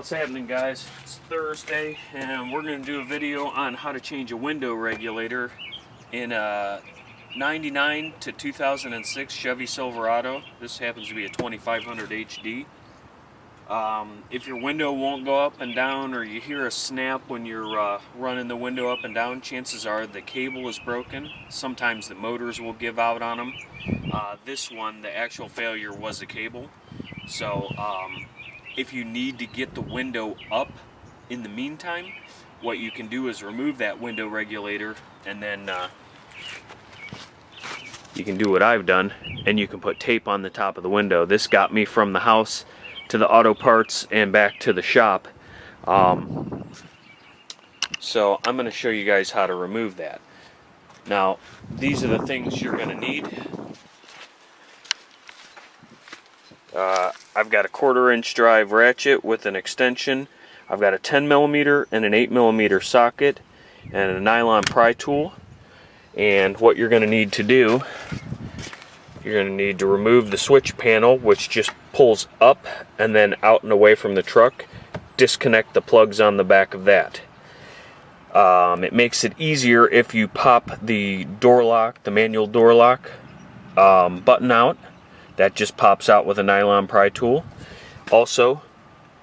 What's happening, guys? It's Thursday and we're going to do a video on how to change a window regulator in a 99 to 2006 Chevy Silverado. This happens to be a 2500 HD. If your window won't go up and down, or you hear a snap when you're running the window up and down, chances are the cable is broken. Sometimes the motors will give out on them. This one, the actual failure was the cable. So if you need to get the window up in the meantime, what you can do is remove that window regulator, and then you can do what I've done, and you can put tape on the top of the window. This got me from the house to the auto parts and back to the shop. So I'm going to show you guys how to remove that. Now, these are the things you're going to need. I've got a 1/4 inch drive ratchet with an extension. I've got a 10mm and an 8mm socket and a nylon pry tool. And what you're going to need to do, you're going to need to remove the switch panel, which just pulls up and then out and away from the truck. Disconnect the plugs on the back of that. It makes it easier if you pop the door lock, the manual door lock button out. That just pops out with a nylon pry tool. Also,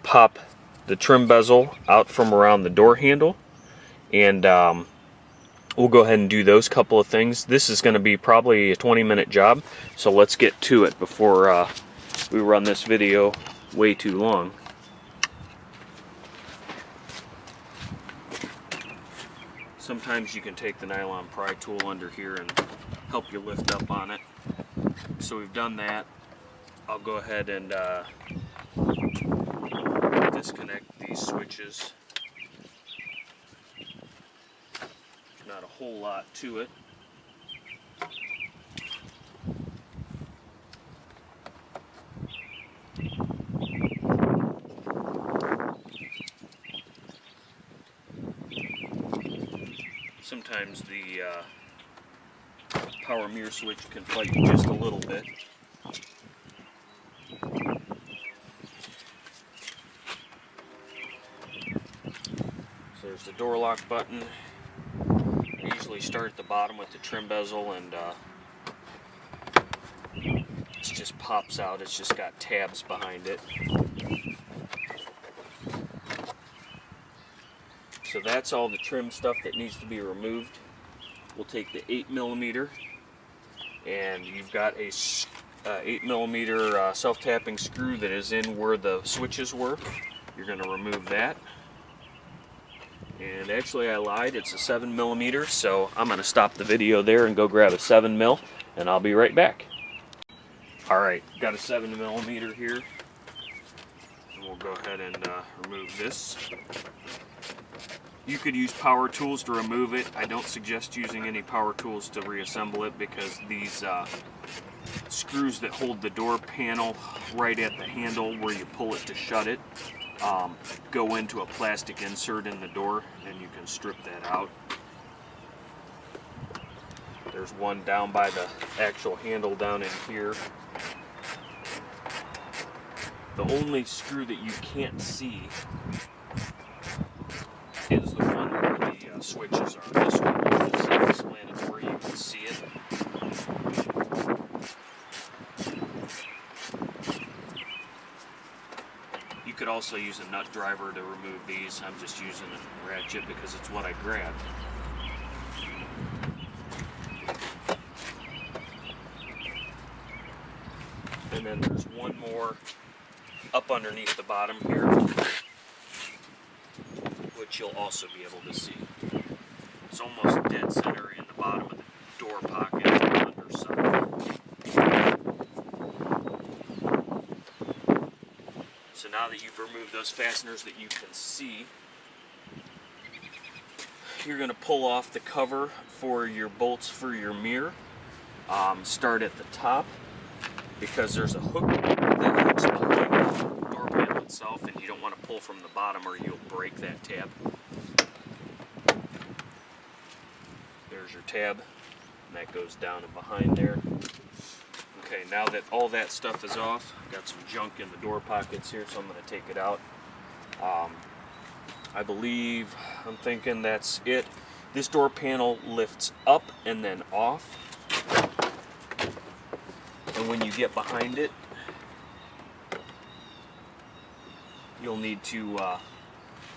pop the trim bezel out from around the door handle, and we'll go ahead and do those couple of things. This is going to be probably a 20-minute job, so let's get to it before we run this video way too long. Sometimes you can take the nylon pry tool under here and help you lift up on it. So we've done that. I'll go ahead and disconnect these switches. Not a whole lot to it. Sometimes the power mirror switch can fight you just a little bit. So there's the door lock button. I usually start at the bottom with the trim bezel, and it just pops out. It's just got tabs behind it. So that's all the trim stuff that needs to be removed. We'll take the 8mm, and you've got a 8mm self-tapping screw that is in where the switches were. You're going to remove that. And actually I lied, it's a 7mm, so I'm going to stop the video there and go grab a 7mm, and I'll be right back. Alright, got a 7mm here. And we'll go ahead and remove this. You could use power tools to remove it. I don't suggest using any power tools to reassemble it, because these screws that hold the door panel right at the handle where you pull it to shut it go into a plastic insert in the door, and you can strip that out. There's one down by the actual handle down in here. The only screw that you can't see is the one where the switches are. This one is slanted where you can see it. You could also use a nut driver to remove these. I'm just using a ratchet because it's what I grabbed. And then there's one more up underneath the bottom here, which you'll also be able to see. It's almost dead center in the bottom of the door pocket on the underside. So now that you've removed those fasteners that you can see, you're going to pull off the cover for your bolts for your mirror. Start at the top, because there's a hook that hooks behind the door panel itself, and you don't want to pull from the bottom or you'll break that tab. There's your tab, and that goes down and behind there. Okay, now that all that stuff is off, I've got some junk in the door pockets here, so I'm going to take it out. I believe, I'm thinking that's it. This door panel lifts up and then off. And when you get behind it, you'll need to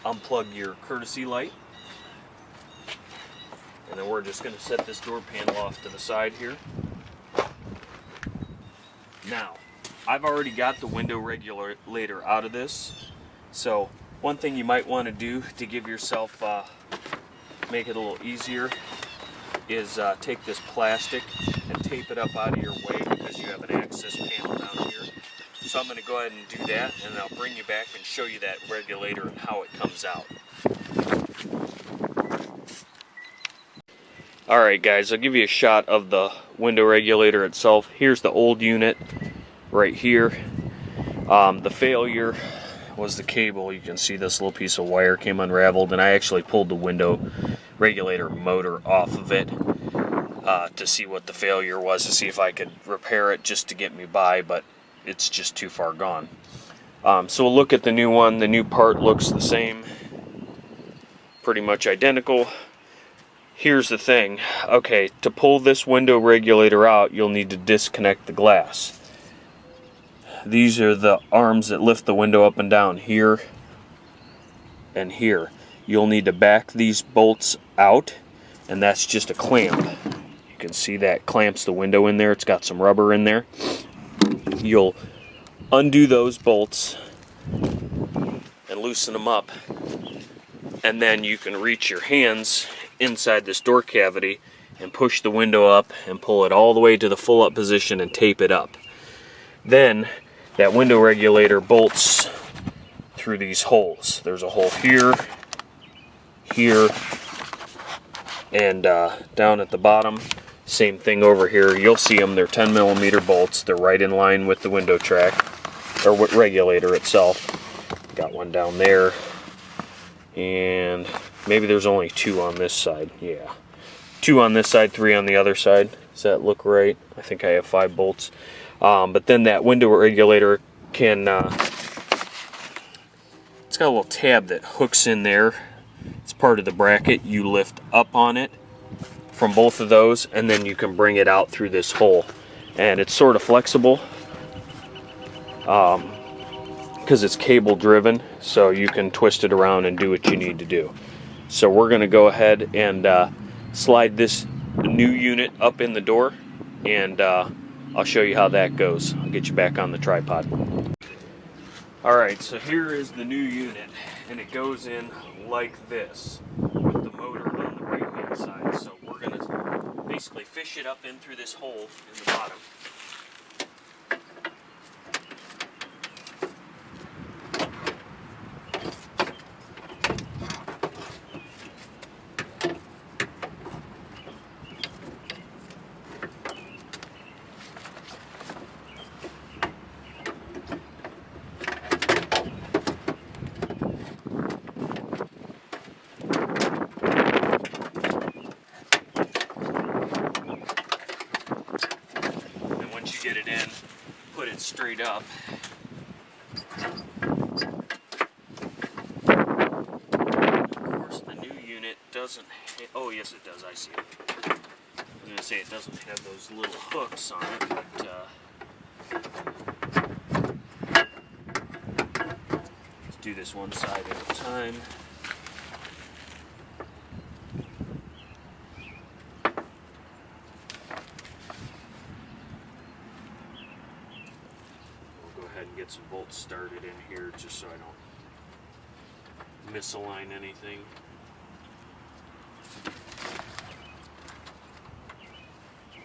unplug your courtesy light. And then we're just going to set this door panel off to the side here. Now, I've already got the window regulator out of this. So one thing you might want to do to give yourself, make it a little easier, is take this plastic and tape it up out of your way because you have an access panel down here. So I'm going to go ahead and do that, and I'll bring you back and show you that regulator and how it comes out. Alright guys, I'll give you a shot of the window regulator itself. Here's the old unit right here. The failure was the cable. You can see this little piece of wire came unraveled, and I actually pulled the window regulator motor off of it to see what the failure was, to see if I could repair it just to get me by, but it's just too far gone. So we'll look at the new one. The new part looks the same, pretty much identical. Here's the thing. Okay, to pull this window regulator out, you'll need to disconnect the glass. These are the arms that lift the window up and down, here and here. You'll need to back these bolts out, and that's just a clamp. You can see that clamps the window in there. It's got some rubber in there. You'll undo those bolts and loosen them up, and then you can reach your hands inside this door cavity and push the window up and pull it all the way to the full up position and tape it up. Then that window regulator bolts through these holes. There's a hole here, here, and down at the bottom. Same thing over here. You'll see them. They're 10mm bolts. They're right in line with the window track, or regulator itself. Got one down there, and maybe there's only 2 on this side. Yeah, 2 on this side, 3 on the other side. Does that look right? I think I have 5 bolts. But then that window regulator can, it's got a little tab that hooks in there. It's part of the bracket. You lift up on it from both of those, and then you can bring it out through this hole. And it's sort of flexible because it's cable driven, so you can twist it around and do what you need to do. So we're going to go ahead and slide this new unit up in the door, and I'll show you how that goes. I'll get you back on the tripod. Alright, so here is the new unit, and it goes in like this with the motor on the right hand side. So we're going to basically fish it up in through this hole in the bottom. Get it in, put it straight up. Of course, the new unit doesn't. Oh, yes, it does. I see it. I was going to say it doesn't have those little hooks on it, but let's do this one side at a time. And get some bolts started in here just so I don't misalign anything.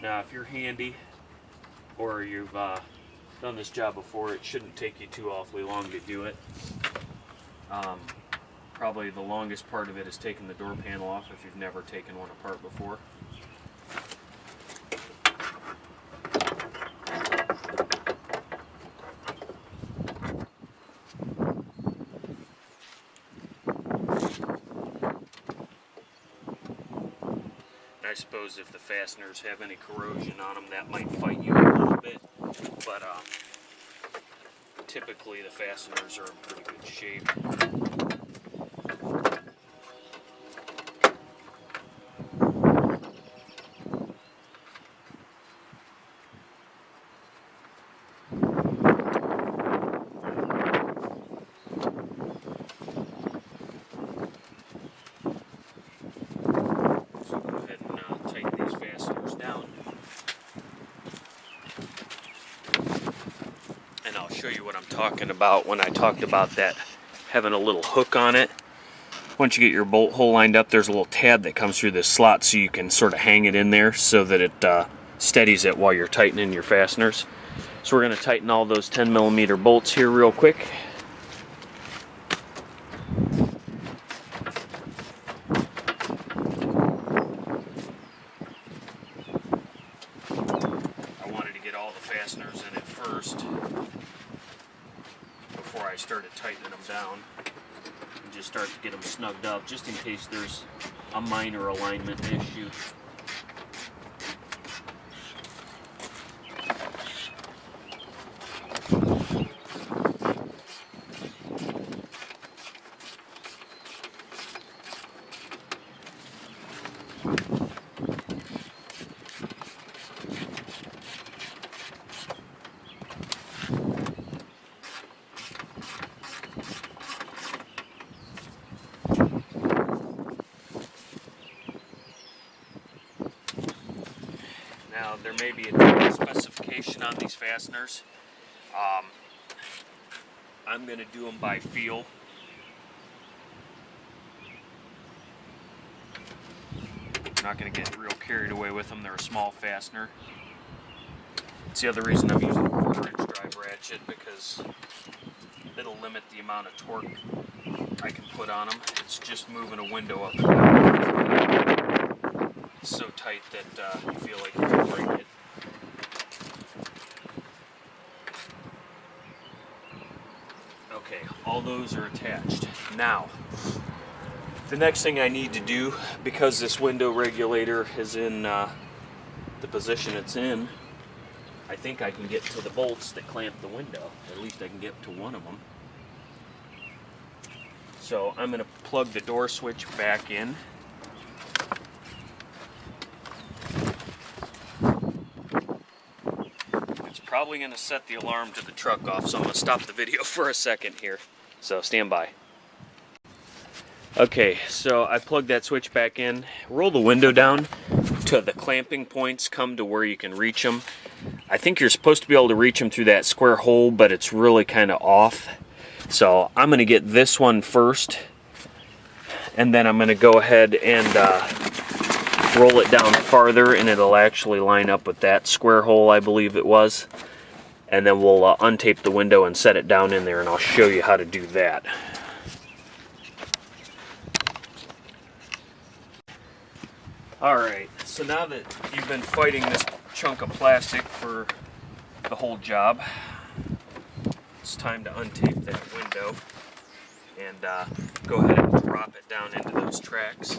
Now if you're handy or you've done this job before, it shouldn't take you too awfully long to do it. Probably the longest part of it is taking the door panel off if you've never taken one apart before. I suppose if the fasteners have any corrosion on them, that might fight you a little bit, but typically the fasteners are in pretty good shape. So go ahead and tighten these fasteners down. And I'll show you what I'm talking about when I talked about that having a little hook on it. Once you get your bolt hole lined up, there's a little tab that comes through this slot so you can sort of hang it in there so that it steadies it while you're tightening your fasteners. So we're going to tighten all those 10mm bolts here real quick. I wanted to get all the fasteners in it first before I started tightening them down. And just start to get them snugged up just in case there's a minor alignment issue. Now there may be a different specification on these fasteners. I'm going to do them by feel. I'm not going to get real carried away with them. They're a small fastener. It's the other reason I'm using a 1/4" drive ratchet, because it'll limit the amount of torque I can put on them. It's just moving a window up and down. It's so tight that you feel like you can break it. Okay, all those are attached. Now, the next thing I need to do, because this window regulator is in the position it's in, I think I can get to the bolts that clamp the window. At least I can get to one of them. So I'm going to plug the door switch back in. It's probably going to set the alarm to the truck off, so I'm going to stop the video for a second here. So stand by. Okay, so I plugged that switch back in. Roll the window down to the clamping points, come to where you can reach them. I think you're supposed to be able to reach them through that square hole, but it's really kind of off. So I'm going to get this one first, and then I'm going to go ahead and roll it down farther, and it'll actually line up with that square hole, I believe it was. And then we'll untape the window and set it down in there, and I'll show you how to do that. Alright, so now that you've been fighting this chunk of plastic for the whole job, it's time to untape that window and go ahead and drop it down into those tracks.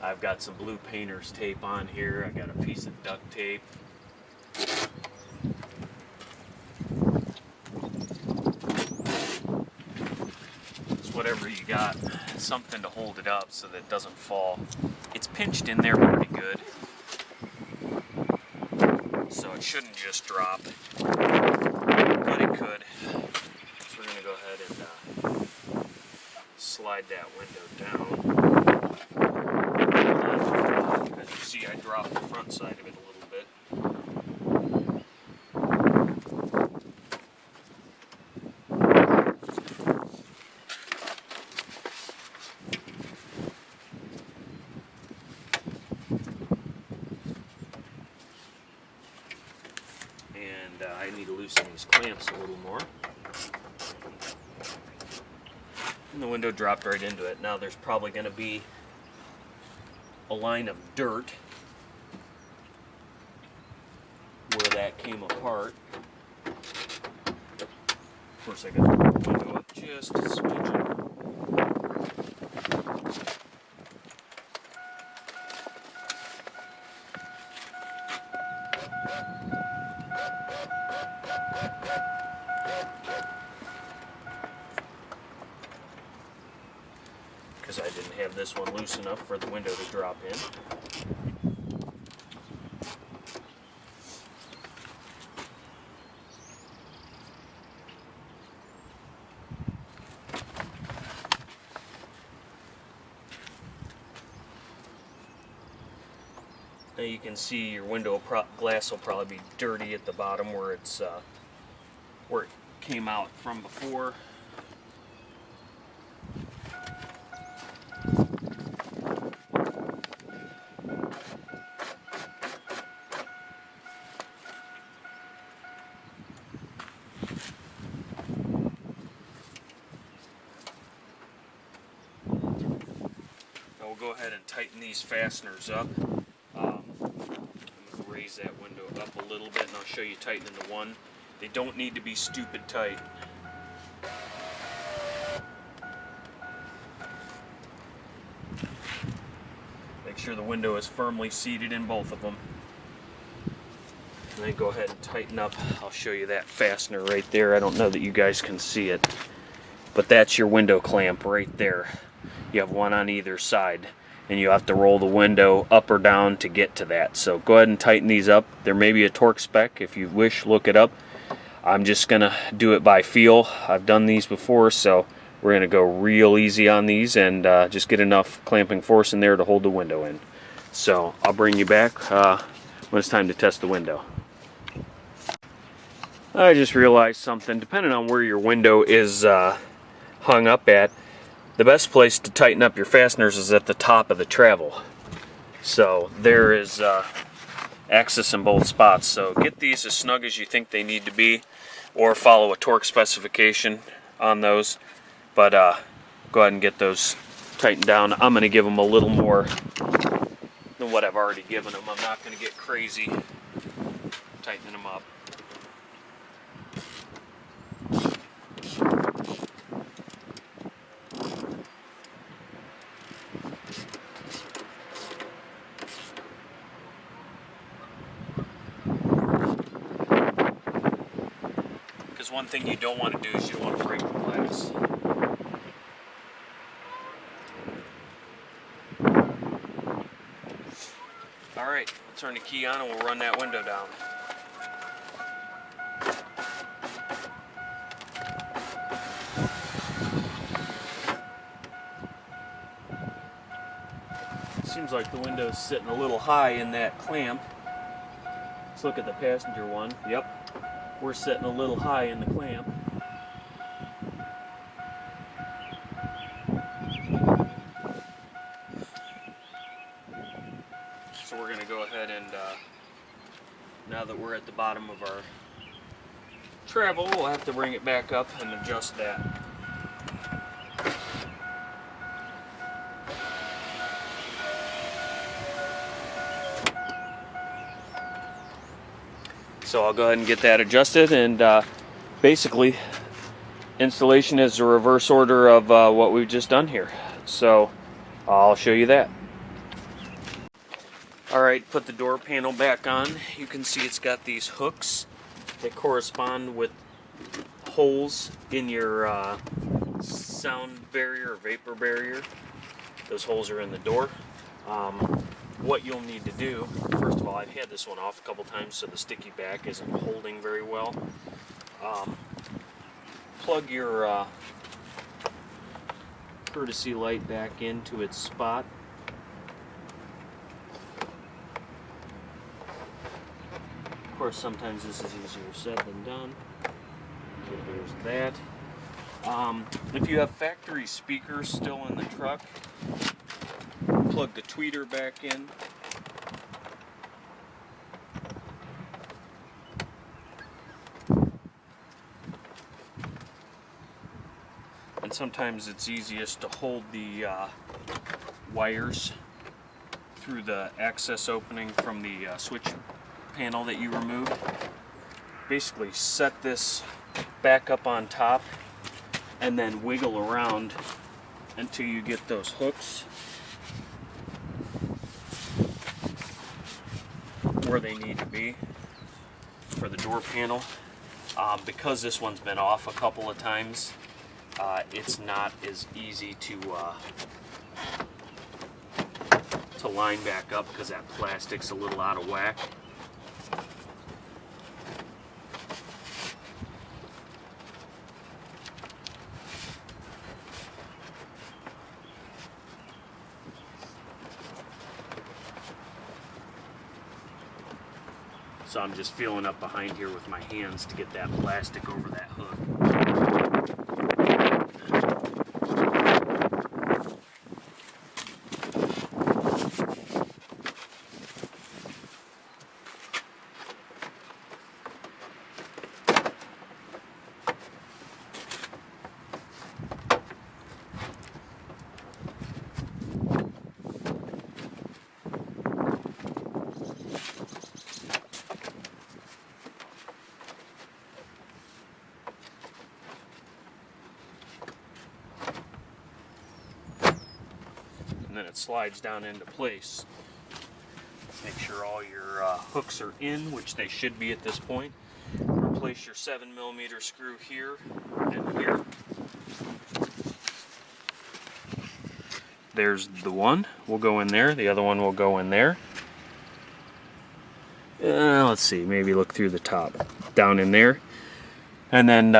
I've got some blue painter's tape on here. I got a piece of duct tape. Whatever you got, something to hold it up so that it doesn't fall. It's pinched in there pretty good, so it shouldn't just drop, but it could. So we're going to go ahead and slide that window down. As you see, I dropped the front side of it a little bit. I need to loosen these clamps a little more. And the window dropped right into it. Now there's probably going to be a line of dirt where that came apart. Of course, I got the window up just a smidgen. Because I didn't have this one loose enough for the window to drop in. Now you can see your window glass will probably be dirty at the bottom where it's where it came out from before. Now we'll go ahead and tighten these fasteners up. I'm going to raise that window up a little bit and I'll show you tightening the one. They don't need to be stupid tight. Make sure the window is firmly seated in both of them. And then go ahead and tighten up. I'll show you that fastener right there. I don't know that you guys can see it, but that's your window clamp right there. You have one on either side, and you have to roll the window up or down to get to that. So go ahead and tighten these up. There may be a torque spec. If you wish, look it up. I'm just gonna do it by feel. I've done these before, so we're gonna go real easy on these and just get enough clamping force in there to hold the window in. So I'll bring you back when it's time to test the window. I just realized something. Depending on where your window is hung up at, the best place to tighten up your fasteners is at the top of the travel. So there is access in both spots. So get these as snug as you think they need to be, or follow a torque specification on those. But go ahead and get those tightened down. I'm going to give them a little more than what I've already given them. I'm not going to get crazy tightening them up. Because one thing you don't want to do is you don't want to break the glass. Alright, we'll turn the key on and we'll run that window down. Seems like the window's sitting a little high in that clamp. Let's look at the passenger one. Yep, we're sitting a little high in the clamp. So we're going to go ahead and, now that we're at the bottom of our travel, we'll have to bring it back up and adjust that. So I'll go ahead and get that adjusted, and basically installation is a reverse order of what we've just done here. So I'll show you that. Alright, put the door panel back on. You can see it's got these hooks that correspond with holes in your sound barrier or vapor barrier. Those holes are in the door. What you'll need to do, first of all, I've had this one off a couple times so the sticky back isn't holding very well. Plug your courtesy light back into its spot. Of course, sometimes this is easier said than done. So there's that. If you have factory speakers still in the truck, plug the tweeter back in. And sometimes it's easiest to hold the wires through the access opening from the switch panel that you removed. Basically set this back up on top and then wiggle around until you get those hooks where they need to be. for the door panel. Because this one's been off a couple of times, it's not as easy to line back up because that plastic's a little out of whack. So I'm just feeling up behind here with my hands to get that plastic over that hook. And then it slides down into place. Make sure all your hooks are in, which they should be at this point. Replace your 7mm screw here and here. There's the one, will go in there. The other one will go in there. Let's see, maybe look through the top. Down in there. And then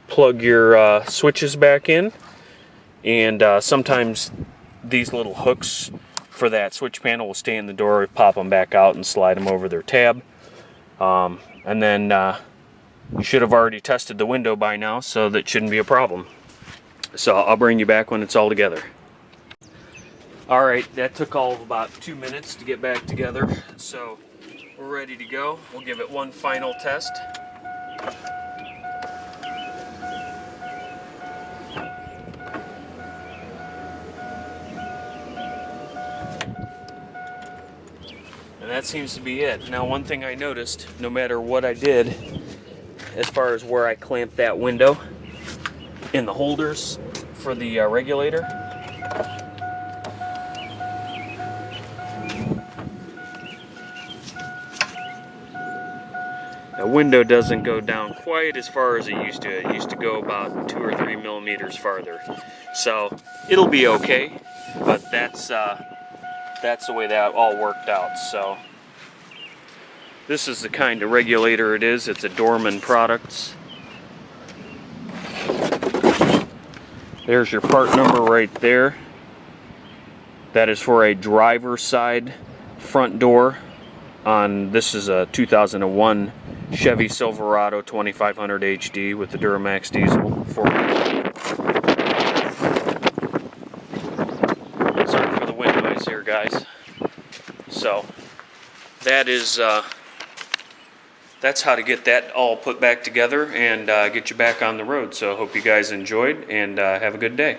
plug your switches back in. And sometimes these little hooks for that switch panel will stay in the door. Pop them back out and slide them over their tab. And then you should have already tested the window by now, so that shouldn't be a problem. So I'll bring you back when it's all together. Alright, that took all of about 2 minutes to get back together. So we're ready to go. We'll give it one final test. And that seems to be it. Now, one thing I noticed, no matter what I did, as far as where I clamped that window in the holders for the regulator, the window doesn't go down quite as far as it used to. It used to go about 2 or 3 millimeters farther. So it'll be okay, but that's the way that all worked out. So this is the kind of regulator it is. It's a Dorman Products. There's your part number right there. That is for a driver's side front door on, this is a 2001 Chevy Silverado 2500 HD with the Duramax diesel. Sorry for the wind noise here, guys. So that is that's how to get that all put back together and get you back on the road. So I hope you guys enjoyed, and have a good day.